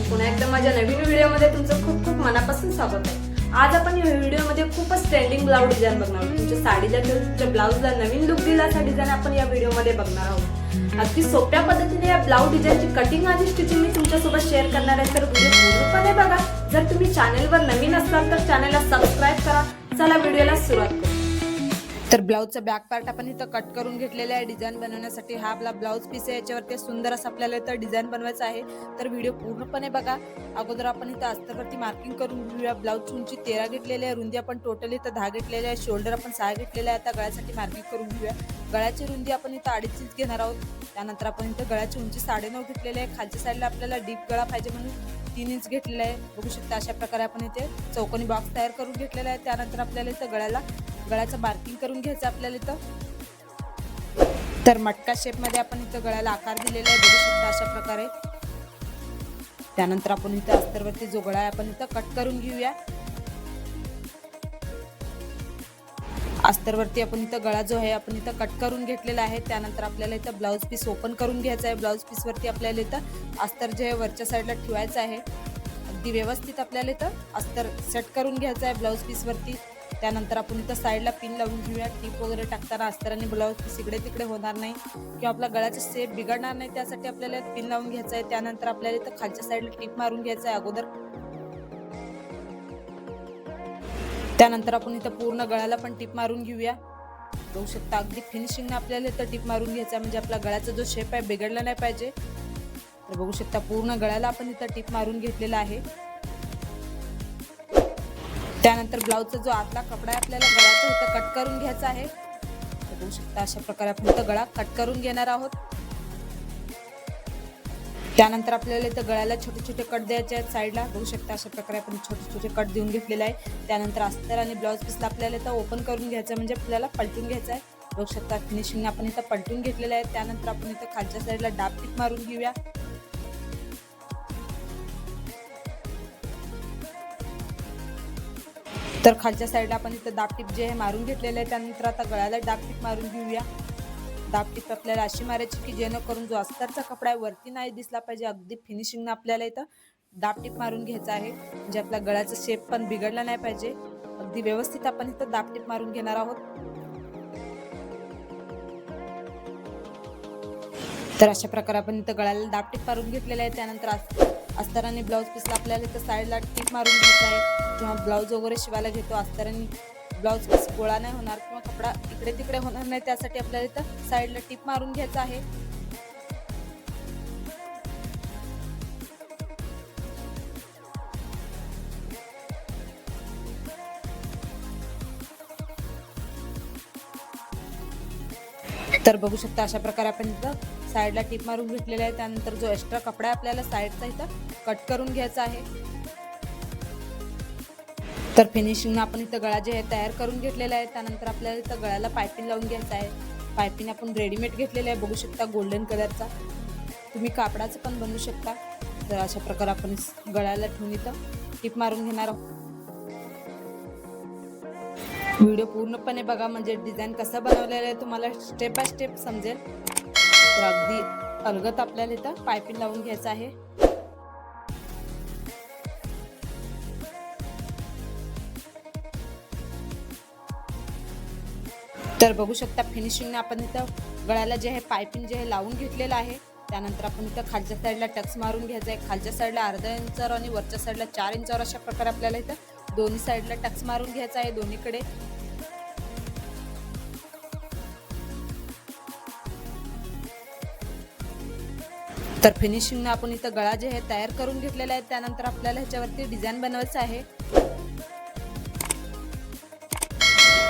पुन्हा एकदा माझ्या नवीन व्हिडिओमध्ये तुमचं खूप खूप मनापासून स्वागत आहे। आज आपण या व्हिडिओमध्ये खूपच ट्रेंडिंग ब्लाउज डिझाइन बघणार आहोत। तुमच्या साडीला तुमच्या ब्लाउजला नवीन लुक दिला असा डिझाइन आपण या व्हिडिओमध्ये बघणार आहोत। अगदी सोप्या पद्धतीने या ब्लाउज डिझाइनची कटिंग आणि स्टिचिंग मी तुमच्यासोबत शेअर करणार आहे, तर व्हिडिओ पूर्णपणे बघा। जर तुम्ही चॅनलवर नवीन असाल तर चॅनलला सबस्क्राइब करा। चला व्हिडिओला सुरुवात करू। तर ब्लाउजचा बॅक पार्ट आपण इथं कट करून घेतलेला आहे डिझाइन बनवण्यासाठी। हा आपला ब्लाउज पीस आहे, याच्यावरती सुंदर असं आपल्याला इथं डिझाइन बनवायचं आहे, तर व्हिडिओ पूर्णपणे बघा। अगोदर आपण इथं अस्तरवरती मार्किंग करून घेऊया। ब्लाउजची उंची 13 घेतलेली आहे, रुंदी आपण टोटली इथं 10 घेतलेली आहे, शोल्डर आपण 6 घेतलेला आहे। आता गळ्यासाठी मार्किंग करून घेऊया। गळ्याची रुंदी आपण इथं 2.5 इंच घेणार आहोत। त्यानंतर आपण इथं गळ्याची उंची 9.5 घेतलेली आहे। खालच्या साईडला आपल्याला डीप गळा पाहिजे म्हणून 3 इंच घेतलेला आहे। बघू शकता अशा प्रकारे आपण इथे चौकोनी बॉक्स तयार करून घेतलेला आहे। त्यानंतर आपल्याला इथं गळ्याचं मार्किंग करून घ्यायचं आपल्याला इथं। तर मटका शेप मध्ये आपण इथं गळ्याला आकार दिलेला आहे, बघू शकता अशा प्रकारे। त्यानंतर आपण इथं अस्तरवरती जो गळा आहे आपण इथं कट करून घेऊया। अस्तरवरती आपण इथं गळा जो आहे आपण इथं कट करून घेतलेला आहे। त्यानंतर आपल्याला इथं ब्लाउज पीस ओपन करून घ्यायचा आहे। ब्लाउज पीस वरती आपल्याला इथं अस्तर जे आहे वरच्या साईडला ठेवायचं आहे। अगदी व्यवस्थित आपल्याला इथं अस्तर सेट करून घ्यायचं आहे ब्लाउज पीस वरती। त्यानंतर आपण इथं साईडला पिन लावून घेऊया। टिप वगैरे टाकताना अस्तराने ब्लाउज पीस इकडे तिकडे होणार नाही किंवा आपला गळ्याचा शेप बिघडणार नाही, त्यासाठी आपल्याला पिन लावून घ्यायचं आहे। त्यानंतर आपल्याला इथं खालच्या साईडला टिप मारून घ्यायचं आहे अगोदर। त्यानंतर आपण इथं पूर्ण गळ्याला पण टिप मारून घेऊया। बघू शकता अगदी फिनिशिंग आपल्याला इथं टिप मारून घ्यायचा, म्हणजे आपला गळ्याचा जो शेप आहे बिघडला नाही पाहिजे। तर बघू शकता पूर्ण गळ्याला आपण इथं टिप मारून घेतलेला आहे। त्यानंतर ब्लाउजचा जो आतला कपडा आहे आपल्याला गळ्याचा इथं कट करून घ्यायचा आहे। बघू शकता अशा प्रकारे आपण इथं गळा कट करून घेणार आहोत। त्यानंतर आपल्याला इथं गळ्याला छोटे छोटे कट द्यायचे आहेत साईडला। बघू शकता अशा प्रकारे आपण छोटे छोटे कट देऊन घेतलेले आहे। त्यानंतर अस्तर आणि ब्लाउज पीसला आपल्याला इथं ओपन करून घ्यायचं, म्हणजे आपल्याला पलटून घ्यायचं आहे। बघू शकता फिनिशिंग आपण इथं पलटून घेतलेलं आहे। त्यानंतर आपण इथं खालच्या साईडला डाब टिप मारून घेऊया। तर खालच्या साईडला आपण इथं दाब टिप जे आहे मारून घेतलेलं आहे। त्यानंतर आता गळ्याला डाब टिप मारून घेऊया। दाब टिप आपल्याला अशी मारायची की जेणेकरून जो अस्तरचा कपडा आहे वरती नाही दिसला पाहिजे। अगदी फिनिशिंग आपल्याला इथं दाब टिप मारून घ्यायचा आहे, म्हणजे आपल्या गळ्याचा शेप पण बिघडला नाही पाहिजे। अगदी व्यवस्थित आपण इथं दाब टिप मारून घेणार आहोत। तर अशा प्रकारे आपण इथं गळ्याला दाब टिप मारून घेतलेला आहे। त्यानंतर अस्तर आणि ब्लाउज पीसला आपल्याला इथं साईडला टिप मारून घ्यायचा आहे। जेव्हा ब्लाउज वगैरे शिवायला घेतो अस्तर आणि ब्लाउज पीस गोळा नाही होणार किंवा कपडा इकडे तिकडे होणार नाही, त्यासाठी आपल्याला इथं साईडला टिप मारून घ्यायचं आहे। तर बघू शकता अशा प्रकारे आपण इथं साईडला टिप मारून घेतलेला आहे। त्यानंतर जो एक्स्ट्रा कपडा आहे आपल्याला साईडचा इथं कट करून घ्यायचा आहे। तर फिनिशिंग आपण इथं गळा जे आहे तयार करून घेतलेला आहे। त्यानंतर आपल्याला इथं गळ्याला पायपिंग लावून घ्यायचा आहे। पायपिंग आपण रेडीमेड घेतलेलं आहे, बघू शकता गोल्डन कलरचा। तुम्ही कापडाचं पण बनवू शकता। तर अशा प्रकारे आपण गळ्याला ठेवून इथं टिप मारून घेणार आहोत। व्हिडिओ पूर्णपणे बघा, म्हणजे डिझाइन कसं बनवलेलं आहे तुम्हाला स्टेप बाय स्टेप समजेल। तर अगदी अलगद आपल्याला इथं पायपिंग लावून घ्यायचं आहे। तर बघू शकता फिनिशिंग आपण इथं गळ्याला जे आहे पायपिंग जे आहे लावून घेतलेलं आहे। त्यानंतर आपण इथं खालच्या साईडला टक्स मारून घ्यायचा आहे। खालच्या साईडला अर्धा इंचावर आणि वरच्या साईडला 4 इंचावर अशा प्रकारे आपल्याला इथं दोन्ही साईडला टक्स मारून घ्यायचा आहे दोन्हीकडे। तर फिनिशिंग आपण इथं गळा जे आहे तयार करून घेतलेला आहे। त्यानंतर आपल्याला ह्याच्यावरती डिझाइन बनवायचं आहे।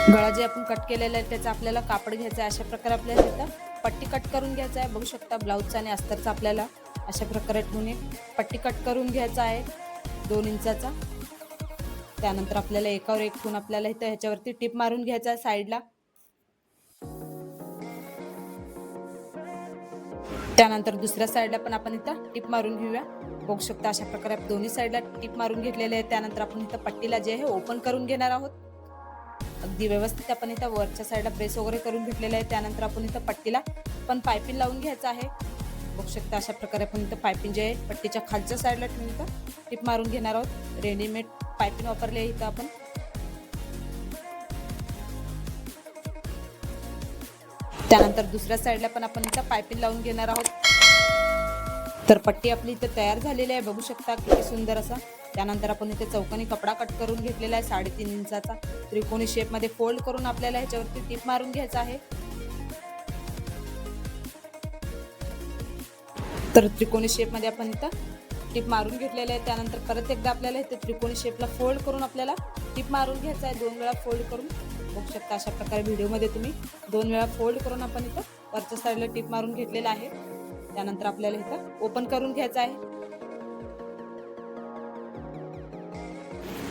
गळा जे आपण कट केलेला आहे त्याचा आपल्याला कापड घ्यायचा आहे। अशा प्रकारे आपल्याला इथं पट्टी कट करून घ्यायचा आहे। बघू शकता ब्लाउजचा आणि अस्तरचा आपल्याला अशा प्रकारे ठेवून पट्टी कट करून घ्यायचा आहे 2 इंचाचा। त्यानंतर आपल्याला एकावर एक ठेवून आपल्याला इथं ह्याच्यावरती टिप मारून घ्यायचा आहे साईडला। त्यानंतर दुसऱ्या साईडला पण आपण इथं टिप मारून घेऊया। बघू शकता अशा प्रकारे दोन्ही साईडला टिप मारून घेतलेले आहे। त्यानंतर आपण इथं पट्टीला जे आहे ओपन करून घेणार आहोत। अगदी व्यवस्थित आपण इथं वरच्या साईडला प्रेस वगैरे करून घेतलेलं आहे। त्यानंतर आपण इथं पट्टीला पण पायपिंग लावून घ्यायचं आहे। बघू शकता अशा प्रकारे आपण इथं पायपिंग जे आहे पट्टीच्या खालच्या साईडला ठेवून इथं टिप मारून घेणार आहोत। रेडीमेड पायपिंग वापरले आहे इथं आपण। त्यानंतर दुसऱ्या साईडला पण आपण इथं पायपिंग लावून घेणार आहोत। तर पट्टी आपली इथं तयार झालेली आहे। बघू शकता किती सुंदर असा। त्यानंतर आपण इथे चौकोनी कपडा कट करून घेतलेला आहे 3.5 इंचाचा। त्रिकोणी शेप मध्ये फोल्ड करून आपल्याला ह्याच्यावरती टिप मारून घ्यायचा आहे। तर त्रिकोणी शेप मध्ये आपण इथं टिप मारून घेतलेले आहे। त्यानंतर परत एकदा आपल्याला इथे त्रिकोणी शेपला फोल्ड करून आपल्याला टिप मारून घ्यायचा आहे 2 वेळा फोल्ड करून। बघू शकता अशा प्रकारे व्हिडिओमध्ये तुम्ही 2 वेळा फोल्ड करून आपण इथं वरच्या साईडला टिप मारून घेतलेला आहे। त्यानंतर आपल्याला इथं ओपन करून घ्यायचं आहे।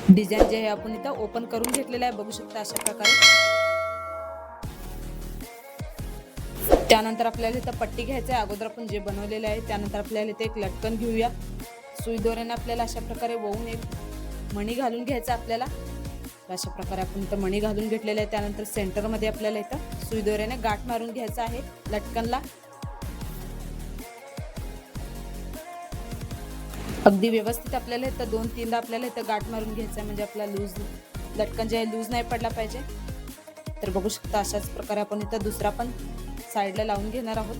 डिझाइन जे आहे आपण इथं ओपन करून घेतलेलं आहे। बघू शकता अशा प्रकारे। त्यानंतर आपल्याला इथं पट्टी घ्यायचं आहे अगोदर आपण जे बनवलेलं आहे। त्यानंतर आपल्याला इथे एक लटकन घेऊया। सुई दोऱ्याने आपल्याला अशा प्रकारे वळून एक मणी घालून घ्यायचा आपल्याला। अशा प्रकारे आपण इथं मणी घालून घेतलेलं आहे। त्यानंतर सेंटर मध्ये आपल्याला इथं सुई दोऱ्याने गाठ मारून घ्यायचा आहे लटकनला। अगदी व्यवस्थित आपल्याला इथं 2-3दा आपल्याला इथं गाठ मारून घ्यायचं आहे म्हणजे आपला लूज लटकन जे आहे लूज नाही पडला पाहिजे। तर बघू शकता अशाच प्रकारे आपण इथं दुसरा पण साईडला लावून घेणार आहोत।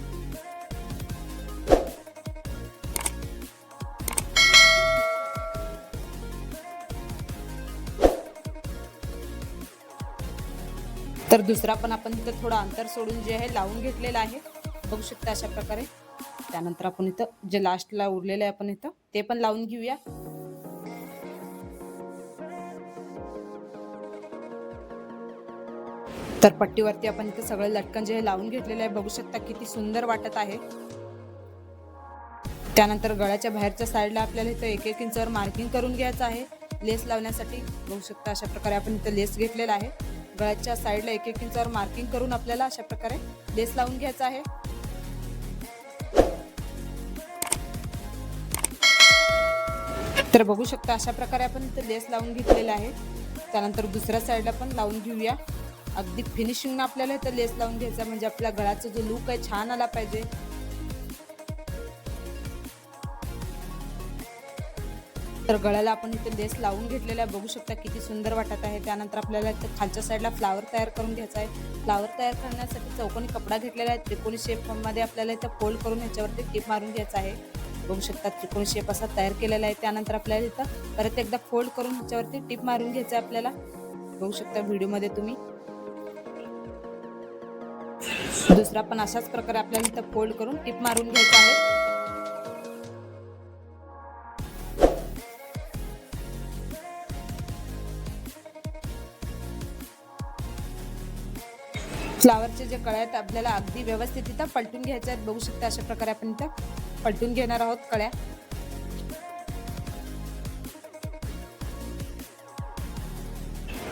तर दुसरा पण आपण इथं थोडं अंतर सोडून जे आहे लावून घेतलेलं आहे। बघू शकता अशा प्रकारे। त्यानंतर आपण इथं जे लास्टला उरलेलं आहे आपण इथं ते पण लावून घेऊया। तर पट्टीवरती आपण इथं सगळं लटकन जे लावून घेतलेलं आहे। बघू शकता किती सुंदर वाटत आहे। त्यानंतर गळ्याच्या बाहेरच्या साईडला आपल्याला इथं 1-1 इंचावर मार्किंग करून घ्यायचं आहे लेस लावण्यासाठी। बघू शकता अशा प्रकारे आपण इथं लेस घेतलेला आहे। गळ्याच्या साईडला 1-1 इंचावर मार्किंग करून आपल्याला अशा प्रकारे लेस लावून घ्यायचा आहे। तर बघू शकता अशा प्रकारे आपण इथं लेस लावून घेतलेला आहे। त्यानंतर दुसऱ्या साईडला पण लावून घेऊया। अगदी फिनिशिंग ना आपल्याला इथं लेस लावून घ्यायचा म्हणजे आपल्या गळ्याचा जो लुक आहे छान आला पाहिजे। तर गळ्याला आपण इथे लेस लावून घेतलेला आहे। बघू शकता किती सुंदर वाटत आहे। त्यानंतर आपल्याला इथे खालच्या साईडला फ्लावर तयार करून घ्यायचा आहे। फ्लावर तयार करण्यासाठी चौकोनी कपडा घेतलेला आहे। त्रिकोणी शेप मध्ये आपल्याला इथे फोल्ड करून ह्याच्यावरती टिप मारून घ्यायचा आहे। बघू शकता त्रिकोणी शेप असा तयार केलेला आहे। त्यानंतर आपल्याला इथं परत एकदा फोल्ड करून ह्याच्यावरती टिप मारून घ्यायचं आहे आपल्याला। बघू शकता व्हिडिओमध्ये तुम्ही। दुसरा पण अशाच प्रकारे आपल्याला इथं फोल्ड करून टिप मारून घ्यायचा आहे। फ्लावरचे जे कळ्या आहेत आपल्याला अगदी व्यवस्थित इथं पलटून घ्यायचे आहेत। बघू शकता अशा प्रकारे आपण इथं पलटून घेणार आहोत कळ्या।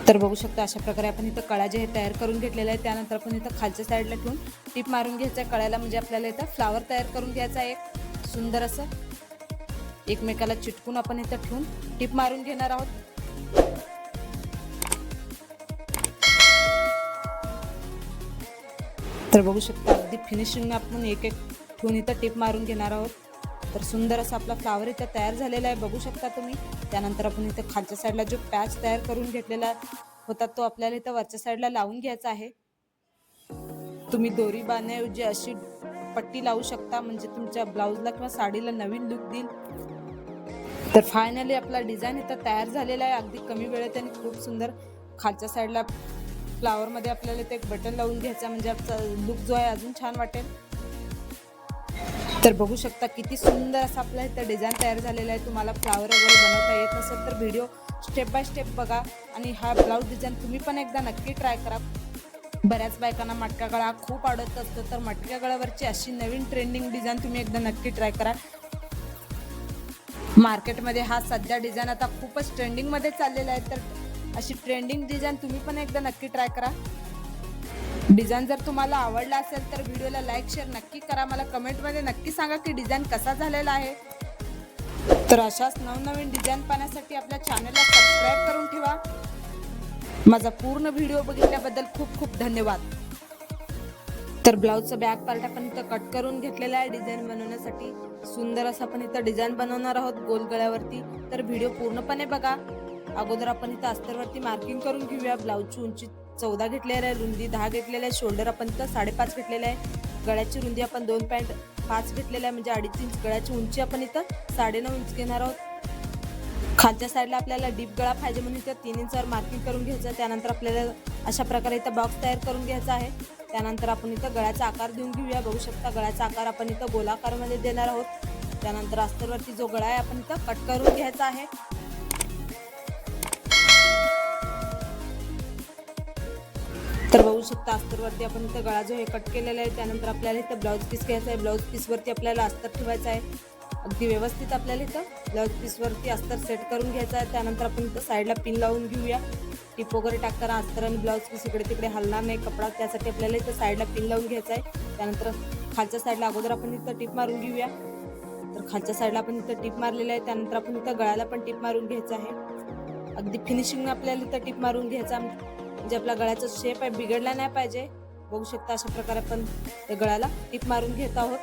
तर बघू शकता अशा प्रकारे आपण इथं कळ्या जे तयार करून घेतलेल्या आहेत। त्यानंतर आपण इथं खालच्या साईडला ठेवून टिप मारून घ्यायचं आहे कळ्याला म्हणजे आपल्याला इथं फ्लावर तयार करून घ्यायचा आहे एक सुंदर असं। एकमेकाला चिटकून आपण इथं ठेवून टिप मारून घेणार आहोत। तर बघू शकता अगदी फिनिशिंग आपण 1-1 ठेवून इथं टिप मारून घेणार आहोत। तर सुंदर असा आपला फ्लावर इथं तयार झालेला आहे बघू शकता तुम्ही। त्यानंतर आपण इथं खालच्या साईडला जो पॅच तयार करून घेतलेला होता तो आपल्याला इथं वरच्या साईडला लावून घ्यायचा आहे। तुम्ही दोरी बांधण्याऐवजी अशी पट्टी लावू शकता म्हणजे तुमच्या ब्लाउजला किंवा साडीला नवीन लुक देईल। तर फायनली आपला डिझाइन इथं तयार झालेला आहे अगदी कमी वेळेत आणि खूप सुंदर। खालच्या साईडला फ्लावर मध्ये आपल्याला इथे एक बटन लावून घ्यायचा म्हणजे आपला लुक जो आहे अजून छान वाटेल। तर बघू शकता किती सुंदर असा आपला इथं डिझाइन तयार झालेला आहे। तुम्हाला फ्लावर वगैरे बनवता येत नसेल तर व्हिडिओ स्टेप बाय स्टेप बघा आणि हा ब्लाउज डिझाइन तुम्ही पण एकदा नक्की ट्राय करा। बऱ्याच बायकांना मटका गळा खूप आवडत असतो तर मटक्या गळ्यावरची अशी नवीन ट्रेंडिंग डिझाइन तुम्ही एकदा नक्की ट्राय करा। मार्केटमध्ये हा सध्या डिझाइन आता खूपच ट्रेंडिंग मध्ये चाललेला आहे तर अशी ट्रेंडिंग डिझाइन तुम्ही पण एकदा नक्की ट्राय करा। डिझाईन जर तुम्हाला आवडला असेल तर व्हिडिओला लाईक शेअर नक्की करा. मला कमेंटमध्ये नक्की सांगा की डिझाईन कसा झालेला आहे. तर अशाच नवनवीन डिझाईन पाहण्यासाठी आपल्या चॅनलला सबस्क्राईब करून ठेवा. माझा पूर्ण व्हिडिओ बघितल्याबद्दल खूप खूप धन्यवाद. तर ब्लाऊजचं बॅक पार्ट आपण इथं कट करून घेतलेला आहे. डिझाईन बनवण्यासाठी सुंदर असं आपण इथं डिझाईन बनवणार आहोत गोल गळ्यावरती. तर व्हिडिओ पूर्णपणे बघा. अगोदर आपण इथं अस्तरवरती मार्किंग करून घेऊया. ब्लाऊजची उंची 14 घेतलेली आहे, रुंदी 10 घेतलेली आहे, शोल्डर आपण इथं 5.5 घेतलेले आहे, गळ्याची रुंदी आपण 2.5 घेतलेली आहे, म्हणजे 2.5 इंच. गळ्याची उंची आपण इथं 9.5 इंच घेणार आहोत. खालच्या साईडला आपल्याला डीप गळा पाहिजे म्हणून इथं 3 इंचावर मार्किंग करून घ्यायचं आहे. त्यानंतर आपल्याला अशा प्रकारे इथं बॉक्स तयार करून घ्यायचा आहे. त्यानंतर आपण इथं गळ्याचा आकार देऊन घेऊया. बघू शकता गळ्याचा आकार आपण इथं गोलाकारमध्ये देणार आहोत. त्यानंतर अस्तरवरती जो गळा आहे आपण इथं कट करून घ्यायचा आहे. तर बघू शकता अस्तरवरती आपण इथं गळा जो आहे कट केलेला आहे. त्यानंतर आपल्याला इथं ब्लाऊज पीस घ्यायचा आहे. ब्लाऊज पीसवरती आपल्याला अस्तर ठेवायचं आहे. अगदी व्यवस्थित आपल्याला इथं ब्लाऊज पीसवरती अस्तर सेट करून घ्यायचं आहे. त्यानंतर आपण इथं साईडला पिन लावून घेऊया. टिप वगैरे टाकताना अस्तर आणि ब्लाऊज पीस इकडे तिकडे हलणार नाही कपडा, त्यासाठी आपल्याला इथं साईडला पिन लावून घ्यायचं आहे. त्यानंतर खालच्या साईडला अगोदर आपण इथं टिप मारून घेऊया. तर खालच्या साईडला आपण इथं टिप मारलेली आहे. त्यानंतर आपण इथं गळ्याला पण टिप मारून घ्यायचं आहे. अगदी फिनिशिंग आपल्याला इथं टिप मारून घ्यायचा, म्हणजे आपला गळ्याचा शेप आहे बिघडला नाही पाहिजे. बघू शकता अशा प्रकारे आपण त्या गळ्याला टिप मारून घेत आहोत.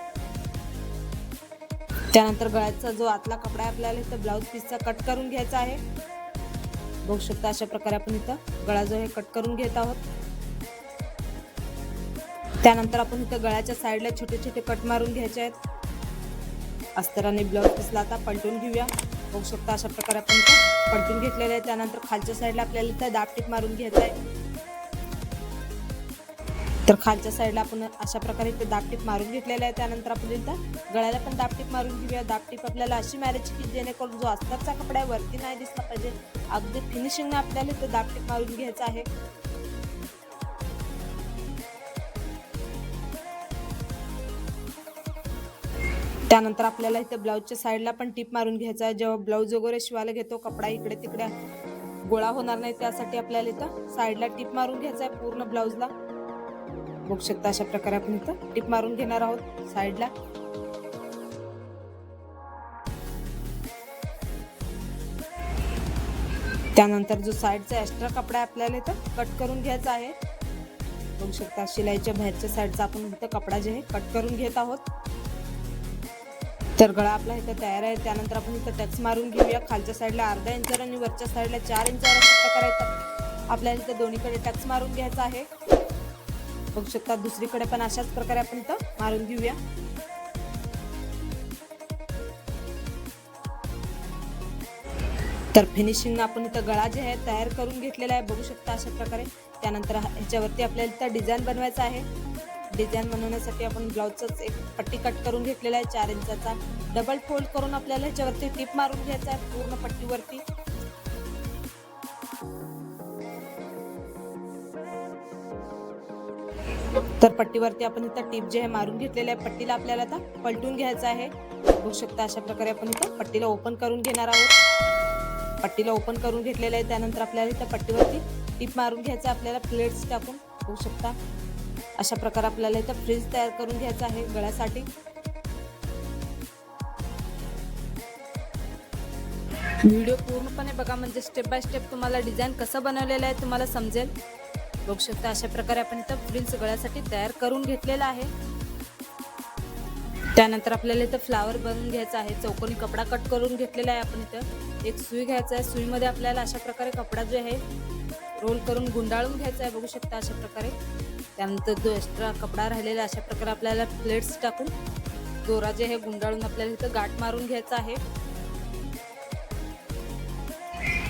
त्यानंतर गळ्याचा जो आतला कपडा आहे आपल्याला इथं ब्लाऊज पीसचा कट करून घ्यायचा आहे. बघू शकता अशा प्रकारे आपण इथं गळा जो आहे कट करून घेत आहोत. त्यानंतर आपण इथं गळ्याच्या साईडला छोटे छोटे कट मारून घ्यायचे आहेत. अस्तर आणि ब्लाऊज पीसला आता पलटून घेऊया. बघू शकता अशा प्रकारे आपण इथं पलटून घेतलेले आहे. त्यानंतर खालच्या साईडला आपल्याला इथं दाब टिप मारून घ्यायचा आहे. तर खालच्या साईडला आपण अशा प्रकारे इथे दाबटीप मारून घेतलेला आहे. त्यानंतर आपण इथं गळ्याला पण दाबटीप मारून घेऊया. दाबटीप आपल्याला अशी मारायची की जेणेकरून जो अस्तरचा कपडा आहे वरती नाही दिसला पाहिजे. अगदी फिनिशिंगने आपल्याला इथं दाबटीप मारून घ्यायचं आहे. त्यानंतर आपल्याला इथं ब्लाऊजच्या साईडला पण टिप मारून घ्यायचा आहे. जेव्हा ब्लाऊज वगैरे शिवायला घेतो कपडा इकडे तिकडे गोळा होणार नाही, त्यासाठी आपल्याला इथं साईडला टिप मारून घ्यायचा आहे पूर्ण ब्लाऊजला. बघू शकता अशा प्रकारे आपण इथं टिप मारून घेणार आहोत साईडला. त्यानंतर जो साईडचा एक्स्ट्रा कपडा आपल्याला इथं कट करून घ्यायचा आहे. बघू शकता शिलाईच्या बाहेरच्या साईडचा आपण इथं कपडा जे आहे कट करून घेत आहोत. तर गळा आपला इथं तयार आहे. त्यानंतर आपण इथं टक्स मारून घेऊया. खालच्या साईडला अर्धा इंचावर आणि वरच्या साईडला 4 इंचावर अशा प्रकारे इथं आपल्याला इथं दोन्हीकडे टक्स मारून घ्यायचा आहे. बघू शकता दुसरीकडे पण अशाच प्रकारे आपण इथं मारून घेऊया. तर फिनिशिंग आपण इथं गळा जे आहे तयार करून घेतलेला आहे. बघू शकता अशा प्रकारे. त्यानंतर ह्याच्यावरती आपल्याला इथं डिझाईन बनवायचा आहे. डिझाईन बनवण्यासाठी आपण ब्लाऊजचाच एक पट्टी कट करून घेतलेला आहे 4 इंचाचा. डबल फोल्ड करून आपल्याला ह्याच्यावरती टिप मारून घ्यायचा आहे पूर्ण पट्टीवरती. तर पट्टीवरती आपण इथं टिप जे आहे मारून घेतलेले आहे. पट्टीला आपल्याला आता पलटून घ्यायचं आहे. बघू शकता अशा प्रकारे आपण इथं पट्टीला ओपन करून घेणार आहोत. पट्टीला ओपन करून घेतलेलं आहे. त्यानंतर आपल्याला इथं पट्टीवरती टिप मारून घ्यायचं आहे आपल्याला प्लेट्स टाकून. बघू शकता अशा प्रकारे आपल्याला इथं फ्रिज तयार करून घ्यायचं आहे गळ्यासाठी. व्हिडिओ पूर्णपणे बघा, म्हणजे स्टेप बाय स्टेप तुम्हाला डिझाईन कसं बनवलेलं आहे तुम्हाला समजेल. बघू शकता अशा प्रकारे आपण इथं फ्रिल्स गळ्यासाठी तयार करून घेतलेला आहे. त्यानंतर आपल्याला इथं फ्लावर बनवून घ्यायचा आहे. चौकोनी कपडा कट करून घेतलेला आहे. आपण इथं एक सुई घ्यायचा आहे. सुईमध्ये आपल्याला अशा प्रकारे कपडा जो आहे रोल करून गुंडाळून घ्यायचा आहे. बघू शकता अशा प्रकारे. त्यानंतर जो एक्स्ट्रा कपडा राहिलेला अशा प्रकारे आपल्याला प्लेट्स टाकून दोरा जे आहे गुंडाळून आपल्याला इथं गाठ मारून घ्यायचा आहे.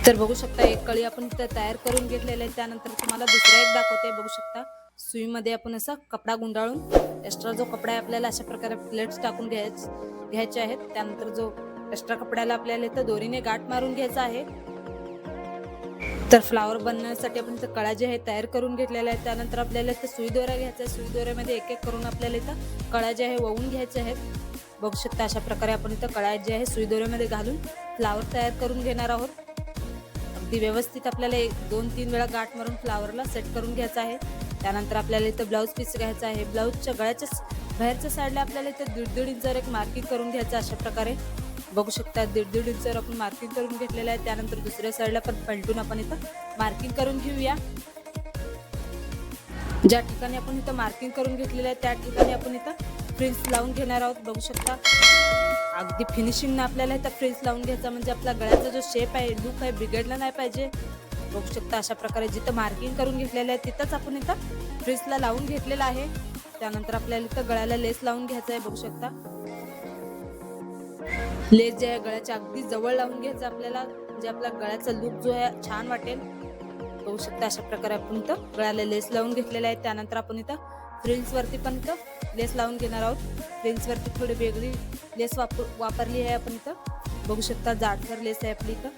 तर बघू शकता एक कळी आपण इथं तयार करून घेतलेलं आहे. त्यानंतर तुम्हाला दुसरा एक दाखवते. बघू शकता सुईमध्ये आपण असा कपडा गुंडाळून एक्स्ट्रा जो कपडा आहे आपल्याला अशा प्रकारे प्लेट्स टाकून घ्यायचे आहेत. त्यानंतर जो एक्स्ट्रा कपड्याला आपल्याला इथं दोरीने गाठ मारून घ्यायचा आहे. तर फ्लावर बनवण्यासाठी आपण इथं कळा जे आहे तयार करून घेतलेला आहे. त्यानंतर आपल्याला इथं सुई दोरा घ्यायचा आहे. सुई दोऱ्यामध्ये एक एक करून आपल्याला इथं कळा जे आहे वळून घ्यायचे आहेत. बघू शकता अशा प्रकारे आपण इथं कळा जे आहे सुई दोऱ्यामध्ये घालून फ्लावर तयार करून घेणार आहोत. अगदी व्यवस्थित आपल्याला 2-3 वेळा गाठ मारून फ्लावरला सेट करून घ्यायचा आहे. त्यानंतर आपल्याला इथं ब्लाऊज पीस घ्यायचा आहे. ब्लाऊजच्या गळ्याच्या बाहेरच्या साईडला आपल्याला इथं 1.5 इंचावर एक मार्किंग करून घ्यायचं. अशा प्रकारे बघू शकता 1.5 इंचावर आपण मार्किंग करून घेतलेलं आहे. त्यानंतर दुसऱ्या साईडला पण पलटून आपण इथं मार्किंग करून घेऊया. ज्या ठिकाणी आपण इथं मार्किंग करून घेतलेलं आहे त्या ठिकाणी आपण इथं फ्रिल्स लावून घेणार आहोत. बघू शकता अगदी फिनिशिंगनं आपल्याला इथं फ्रिल्स लावून घ्यायचा, म्हणजे आपला गळ्याचा जो शेप आहे, लुक आहे, बिघडला नाही पाहिजे. बघू शकता अशा प्रकारे जिथं मार्किंग करून घेतलेलं आहे तिथंच आपण इथं फ्रिल्सला लावून घेतलेलं आहे. त्यानंतर आपल्याला इथं गळ्याला लेस लावून घ्यायचा आहे. बघू शकता लेस जे आहे गळ्याच्या अगदी जवळ लावून घ्यायचं आपल्याला, म्हणजे आपला गळ्याचा लुक जो आहे छान वाटेल. बघू शकता अशा प्रकारे आपण इथं गळ्याला लेस लावून घेतलेला आहे. त्यानंतर आपण इथं फ्रिल्स वरती पण इथं लेस लावून घेणार आहोत. फ्रिल्स वरती थोडी वेगळी लेस वापरली आहे आपण इथं. बघू शकता जाडसर लेस आहे आपली इथं.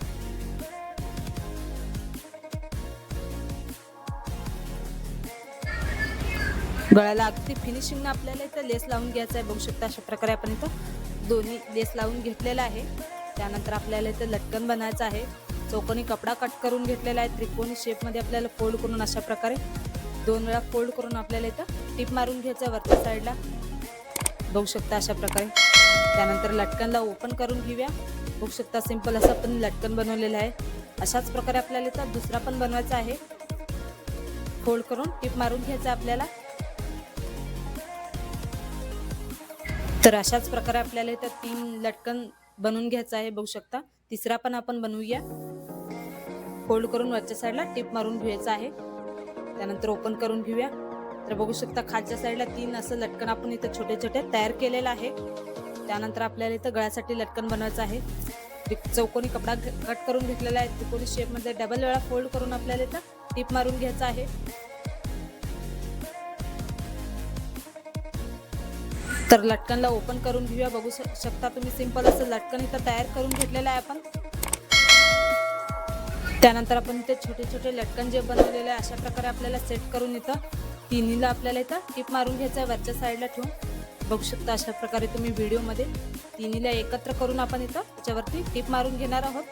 गळ्याला अगदी फिनिशिंगनं आपल्याला इथं लेस लावून घ्यायचं आहे. बघू शकता अशा प्रकारे आपण इथं दोन्ही लेस लावून घेतलेला आहे. त्यानंतर आपल्याला इथं लटकन बनायचं आहे. चौकोनी कपडा कट करून घेतलेला आहे. त्रिकोणी शेपमध्ये आपल्याला फोल्ड करून अशा प्रकारे 2 वेळा फोल्ड करून आपल्याला इथं टिप मारून घ्यायचं आहे वरच्या साईडला. बघू शकता अशा प्रकारे. त्यानंतर लटकनला ओपन करून घेऊया. बघू शकता सिंपल असं आपण लटकन बनवलेलं आहे. अशाच प्रकारे आपल्याला इथं दुसरा पण बनवायचा आहे. फोल्ड करून टिप मारून घ्यायचं आपल्याला. तर अशाच प्रकारे आपल्याला इथं 3 लटकन बनवून घ्यायचं आहे. बघू शकता तिसरा पण आपण बनवूया. फोल्ड करून वरच्या साईडला टिप मारून घ्यायचं आहे. त्यानंतर ओपन करून घेऊया. तर बघू शकता खालच्या साईडला 3 असं लटकन आपण इथं छोटे छोटे तयार केलेलं आहे. त्यानंतर आपल्याला इथं गळ्यासाठी लटकन बनवायचं आहे. चौकोनी कपडा कट करून घेतलेला आहे. त्रिकोणी शेपमध्ये डबल वेळा फोल्ड करून आपल्याला इथं टिप मारून घ्यायचं आहे. तर लटकनला ओपन करून घेऊया. बघू शकता तुम्ही सिंपल असं लटकन इथं तयार करून घेतलेलं आहे आपण. त्यानंतर आपण इथे छोटे छोटे लटकन जे बनवलेले आहे अशा प्रकारे आपल्याला सेट करून इथं तिन्हीला आपल्याला इथं टिप मारून घ्यायचं आहे वरच्या साईडला ठेवून. बघू शकता अशा प्रकारे तुम्ही व्हिडिओमध्ये तिन्हीला एकत्र करून आपण इथं त्याच्यावरती टिप मारून घेणार आहोत.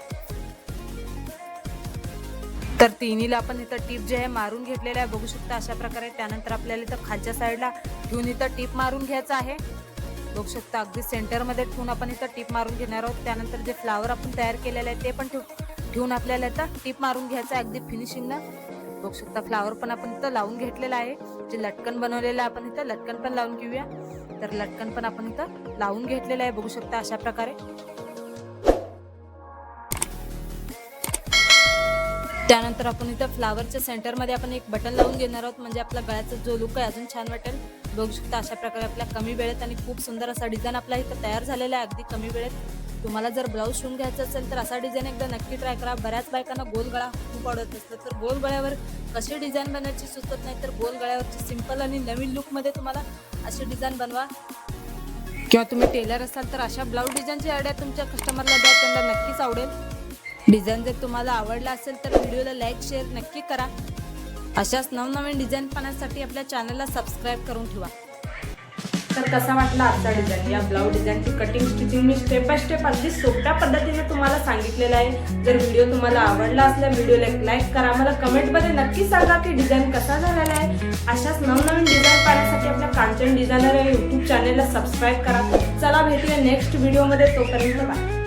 तर तिन्हीला आपण इथं टिप जे आहे मारून घेतलेलं आहे. बघू शकता अशा प्रकारे. त्यानंतर आपल्याला इथं खालच्या साईडला ठेवून इथं टिप मारून घ्यायचं आहे. बघू शकता अगदी सेंटरमध्ये ठेवून आपण इथं टिप मारून घेणार आहोत. त्यानंतर जे फ्लावर आपण तयार केलेलं आहे ते पण ठेवून आपल्याला इथं टिप मारून घ्यायचं आहे अगदी फिनिशिंगला. बघू शकता फ्लावर पण आपण इथं लावून घेतलेलं आहे. जे लटकन बनवलेलं आहे आपण इथं लटकन पण लावून घेऊया. तर लटकन पण आपण इथं लावून घेतलेलं आहे. बघू शकता अशा प्रकारे. त्यानंतर आपण इथं फ्लावरच्या सेंटरमध्ये आपण एक बटन लावून घेणार आहोत, म्हणजे आपला गळ्याचा जो लुक आहे अजून छान वाटेल. बघू शकता अशा प्रकारे आपल्या कमी वेळेत आणि खूप सुंदर असा डिझाईन आपला इथं तयार झालेला आहे अगदी कमी वेळेत. तुम्हाला जर ब्लाऊज शिवून घ्यायचं असेल तर असा डिझाईन एकदा नक्की ट्राय करा. बऱ्याच बायकांना गोल गळा खूप आवडत असतं, तर गोल गळ्यावर कशी डिझाईन बनवायची सुचत नाही, तर गोल गळ्यावरची सिंपल आणि नवीन लुकमध्ये तुम्हाला अशी डिझाईन बनवा. किंवा तुम्ही टेलर असाल तर अशा ब्लाऊज डिझाईनची आयडिया तुमच्या कस्टमरला द्या, त्यांना नक्कीच आवडेल. डिझाईन जर तुम्हाला आवडला असेल तर व्हिडिओला लाईक शेअर नक्की करा. अशाच नवनवीन डिझाईन पाहण्यासाठी आपल्या चॅनलला सबस्क्राईब करून ठेवा. तर कसा वाटला आजचा डिझाईन? या ब्लाऊज डिझाईनची कटिंग स्टिचिंग मी स्टेप बाय स्टेप अगदी सोप्या पद्धतीने तुम्हाला सांगितलेलं आहे. जर व्हिडिओ तुम्हाला आवडला असल्यास व्हिडिओला एक लाईक करा. मला कमेंटमध्ये नक्की सांगा की डिझाईन कसा झालेला आहे. अशाच नवनवीन डिझाईन पाहण्यासाठी आपल्या कांचन डिझायनर या यूट्यूब चॅनलला सबस्क्राईब करा. चला भेटूया नेक्स्ट व्हिडिओमध्ये. तोपर्यंत बाय.